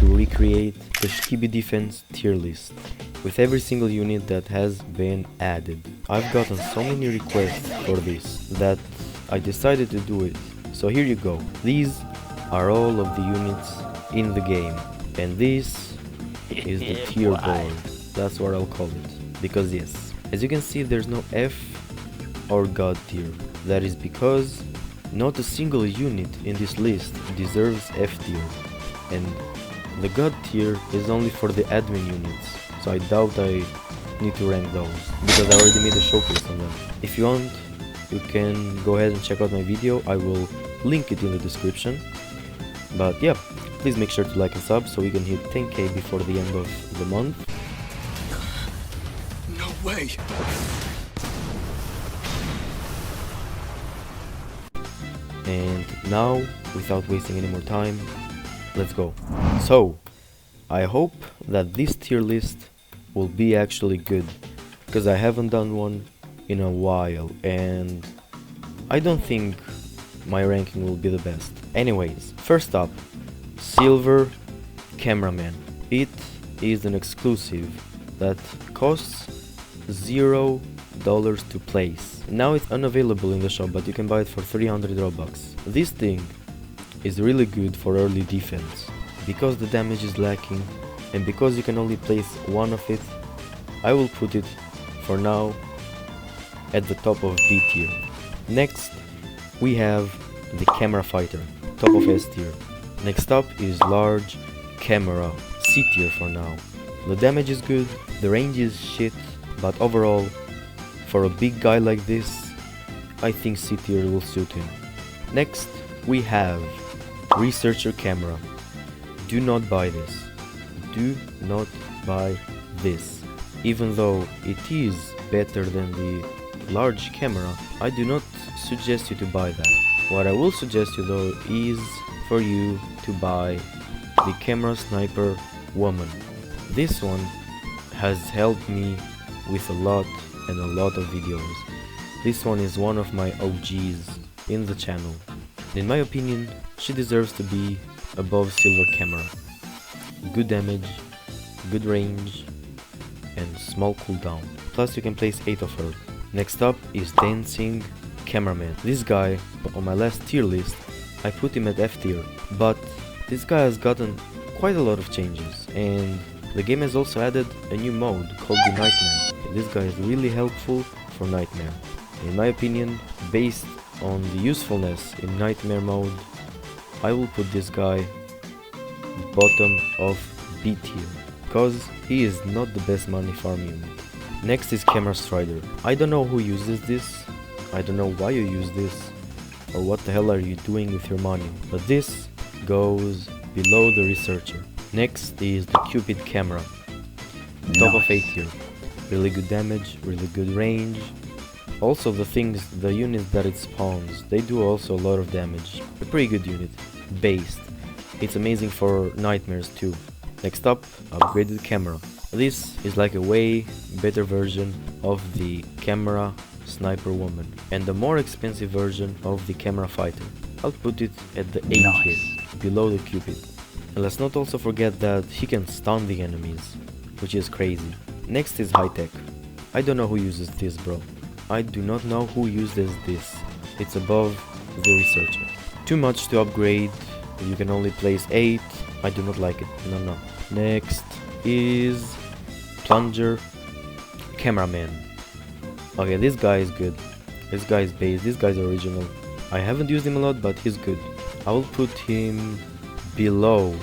to recreate the Skibi defense tier list with every single unit that has been added. I've gotten so many requests for this that I decided to do it. So here you go. These are all of the units in the game, and this is the tier board. That's what I'll call it. Because yes, as you can see, there's no F or God tier. That is because not a single unit in this list deserves F tier, and the God tier is only for the admin units, so I doubt I need to rank those, because I already made a showcase on them. If you want, you can go ahead and check out my video. I will link it in the description. But yeah, please make sure to like and sub so we can hit 10k before the end of the month. No way! And now, without wasting any more time, let's go. So, I hope that this tier list will be actually good, because I haven't done one in a while, and I don't think my ranking will be the best. Anyways, first up, Silver Cameramen. It is an exclusive that costs $0 to place. Now it's unavailable in the shop, but you can buy it for 300 Robux. This thing is really good for early defense, because the damage is lacking and because you can only place one of it. I will put it for now at the top of B tier. Next we have the Camera Fighter, top of S tier. Next up is Large Camera, C tier for now. The damage is good, the range is shit, but overall, for a big guy like this, I think C tier will suit him. Next we have Researcher Camera. Do not buy this. Do not buy this. Even though it is better than the large camera, I do not suggest you to buy that. What I will suggest you though is for you to buy the Camera Sniper Woman. This one has helped me with a lot of videos. This one is one of my OGs in the channel. In my opinion, she deserves to be above Silver Camera. Good damage, good range, and small cooldown. Plus you can place 8 of her. Next up is Dancing Cameraman. This guy, on my last tier list, I put him at F tier, but this guy has gotten quite a lot of changes, and the game has also added a new mode called the Nightmare. This guy is really helpful for Nightmare. In my opinion, based on the usefulness in Nightmare mode, I will put this guy bottom of B tier, because he is not the best money farm unit. Next is Camera Strider. I don't know who uses this, I don't know why you use this, or what the hell are you doing with your money, but this goes below the Researcher. Next is the Cupid Camera, top of A tier. Really good damage, really good range. Also the units that it spawns, they do also a lot of damage. A pretty good unit, based. It's amazing for nightmares too. Next up, Upgraded Camera. This is like a way better version of the Camera Sniper Woman, and the more expensive version of the Camera Fighter. I'll put it at the A tier, below the Cupid. And let's not also forget that he can stun the enemies, which is crazy. Next is High Tech. I don't know who uses this, bro. I do not know who uses this. It's above the Researcher. Too much to upgrade. You can only place 8. I do not like it. No. Next is Plunger Cameraman. Okay, this guy is good. This guy is base. This guy is original. I haven't used him a lot, but he's good. I will put him below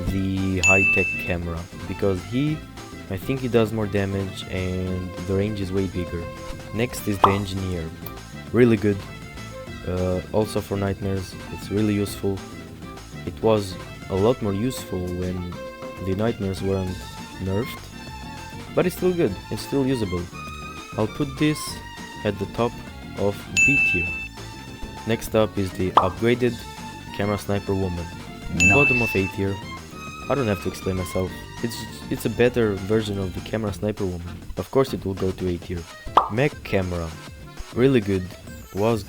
the high-tech camera, because I think he does more damage and the range is way bigger. Next is the Engineer. Really good. Also for nightmares, it's really useful. It was a lot more useful when the nightmares weren't nerfed, but it's still good, it's still usable. I'll put this at the top of B tier. Next up is the upgraded Camera Sniper Woman. Bottom of A tier. I don't have to explain myself. It's a better version of the Camera Sniper Woman. Of course it will go to A tier. Mech Camera. Really good, was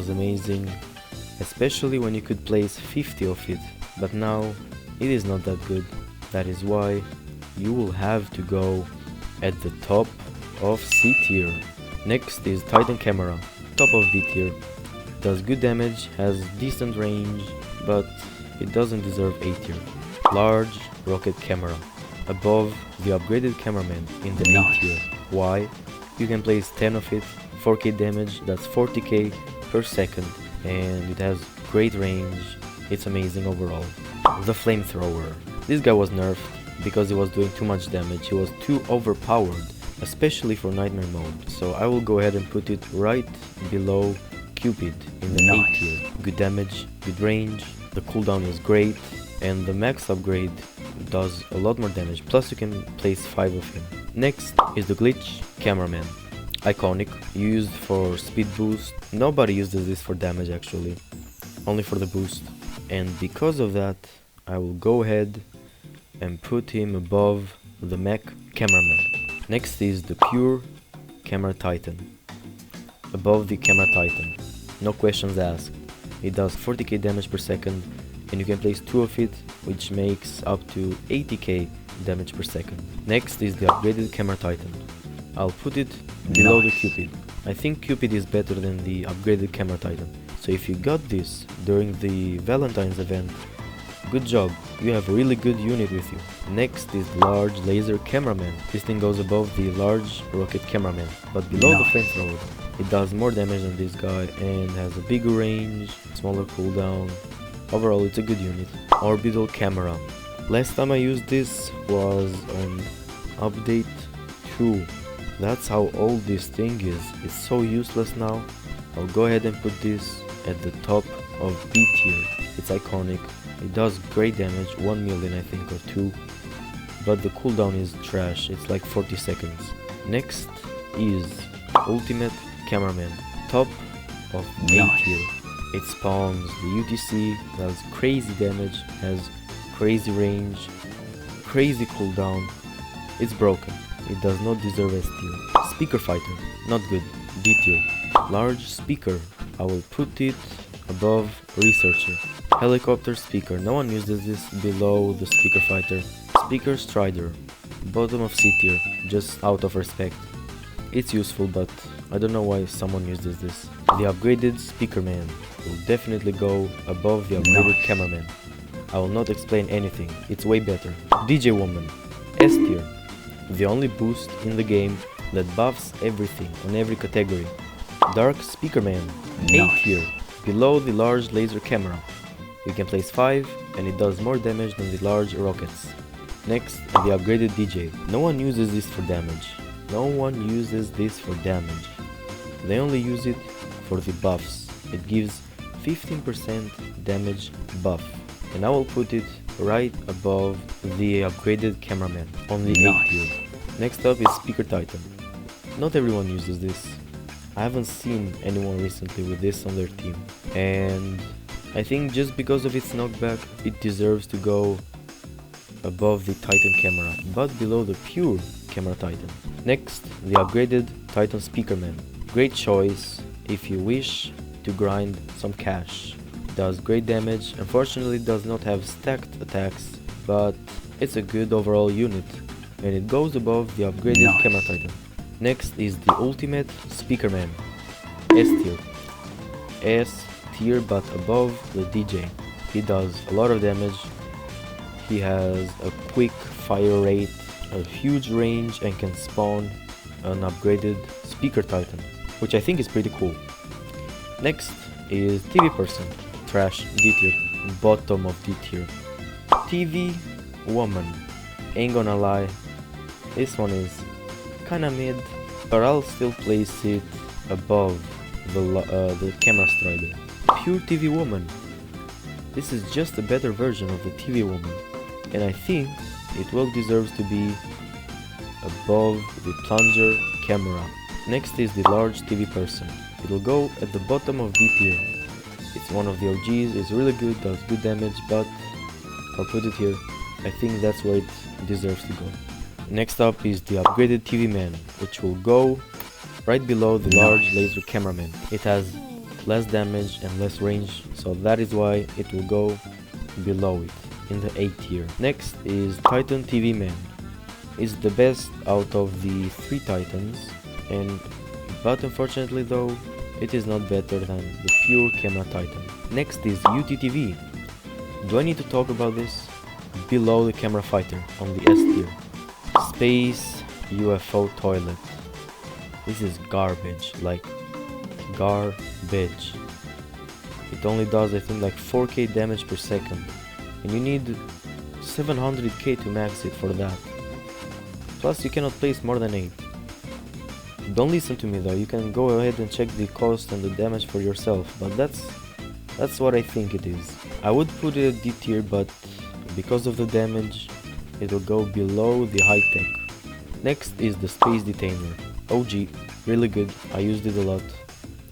amazing. Especially when you could place 50 of it. But now it is not that good. That is why you will have to go at the top of C tier. Next is Titan Camera, top of B tier. Does good damage, has decent range, but it doesn't deserve A tier. Large rocket camera, above the upgraded Cameramen in the A tier. Why? You can place 10 of it, 4k damage, that's 40k per second, and it has great range. It's amazing overall. The Flamethrower. This guy was nerfed because he was doing too much damage. He was too overpowered, especially for Nightmare mode. So I will go ahead and put it right below Cupid in the A tier. Good damage, good range, the cooldown is great, and the max upgrade does a lot more damage, plus you can place 5 of him. Next is the Glitch Cameraman. Iconic, used for speed boost. Nobody uses this for damage actually, only for the boost. And because of that, I will go ahead and put him above the Mech Cameraman. Next is the Pure Camera Titan. Above the Camera Titan, no questions asked. It does 40k damage per second, and you can place 2 of it, which makes up to 80k damage per second. Next is the upgraded Camera Titan. I'll put it below the Cupid. I think Cupid is better than the upgraded Camera Titan. So if you got this during the Valentine's event, good job, you have a really good unit with you. Next is the large laser cameraman. This thing goes above the large rocket cameraman, but below the flamethrower. It does more damage than this guy and has a bigger range, smaller cooldown. Overall, it's a good unit. Orbital camera. Last time I used this was on update 2. That's how old this thing is. It's so useless now. I'll go ahead and put this at the top of B tier. It's iconic. It does great damage, 1 million I think or 2. But the cooldown is trash, it's like 40 seconds. Next is Ultimate Cameraman, top of A tier. It spawns the UTC, does crazy damage, has crazy range, crazy cooldown. It's broken. It does not deserve S tier. Speaker Fighter, not good, D tier. Large speaker, I will put it above Researcher. Helicopter speaker, no one uses this, below the Speaker Fighter. Speaker Strider, bottom of C tier, just out of respect. It's useful, but I don't know why someone uses this. The upgraded Speakerman will definitely go above the upgraded Cameraman. I will not explain anything, it's way better. DJ Woman, S tier, the only boost in the game that buffs everything on every category. Dark Speakerman, A tier, below the large laser camera. You can place 5 and it does more damage than the large rockets. Next, the upgraded DJ. No one uses this for damage. No one uses this for damage. They only use it for the buffs. It gives 15% damage buff. And I will put it right above the upgraded Cameraman on the A tier. Next up is Speaker Titan. Not everyone uses this. I haven't seen anyone recently with this on their team. And I think just because of its knockback, it deserves to go above the Titan camera, but below the pure Camera Titan. Next, the upgraded Titan Speakerman. Great choice if you wish to grind some cash. Does great damage, unfortunately it does not have stacked attacks, but it's a good overall unit, and it goes above the upgraded Camera Titan. Next is the Ultimate Speakerman, S tier. S tier but above the DJ. He does a lot of damage, he has a quick fire rate, a huge range, and can spawn an upgraded Speaker Titan, which I think is pretty cool. Next is TV Person, trash, D tier, bottom of D tier. TV Woman, ain't gonna lie, this one is kinda mid, but I'll still place it above the Camera Strider. Pure TV Woman, this is just a better version of the TV Woman, and I think it well deserves to be above the Plunger Camera. Next is the Large TV Person. It will go at the bottom of D tier. It's one of the OGs, it's really good, does good damage, but I'll put it here. I think that's where it deserves to go. Next up is the upgraded TV Man, which will go right below the large laser cameraman. It has less damage and less range, so that is why it will go below it. in the A tier. Next is Titan TV Man. It's the best out of the 3 Titans, but unfortunately though, it is not better than the pure camera Titan. Next is UTTV. Do I need to talk about this? Below the camera fighter on the S tier. Space UFO toilet. This is garbage, like garbage. It only does, I think, like 4k damage per second, and you need 700k to max it for that. Plus you cannot place more than 8. Don't listen to me though, you can go ahead and check the cost and the damage for yourself, but that's what I think it is. I would put it at D tier, but because of the damage, it will go below the high tech. Next is the Space Detainer. OG, really good, I used it a lot.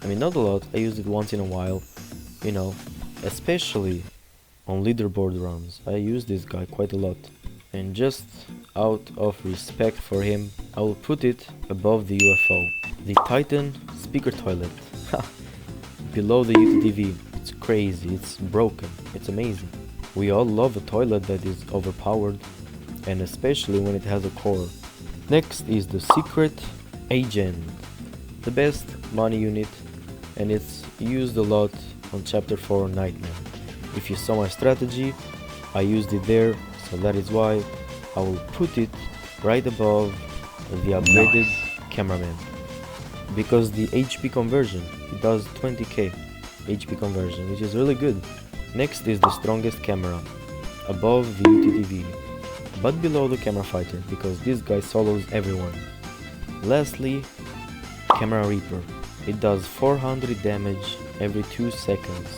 I mean, not a lot, I used it once in a while, you know, especially on leaderboard runs. I use this guy quite a lot. And just out of respect for him, I will put it above the UFO. The Titan Speaker Toilet. Below the UTTV. It's crazy, it's broken, it's amazing. We all love a toilet that is overpowered, and especially when it has a core. Next is the Secret Agent. The best money unit, and it's used a lot on Chapter 4 Nightmare. If you saw my strategy, I used it there, so that is why I will put it right above the upgraded Cameramen. Because the HP conversion, it does 20k HP conversion, which is really good. Next is the strongest camera, above the UTTV, but below the camera fighter, because this guy solos everyone. Lastly, Camera Reaper. It does 400 damage every 2 seconds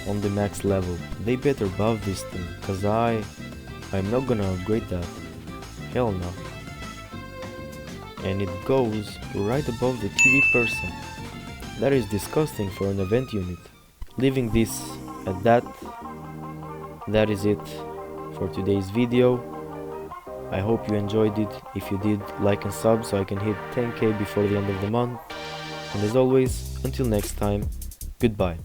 on the max level. They better buff this thing, cause I'm not gonna upgrade that. Hell no. And it goes right above the TV person. That is disgusting for an event unit. Leaving this at that is it for today's video. I hope you enjoyed it. If you did, like and sub so I can hit 10k before the end of the month. And as always, until next time, goodbye.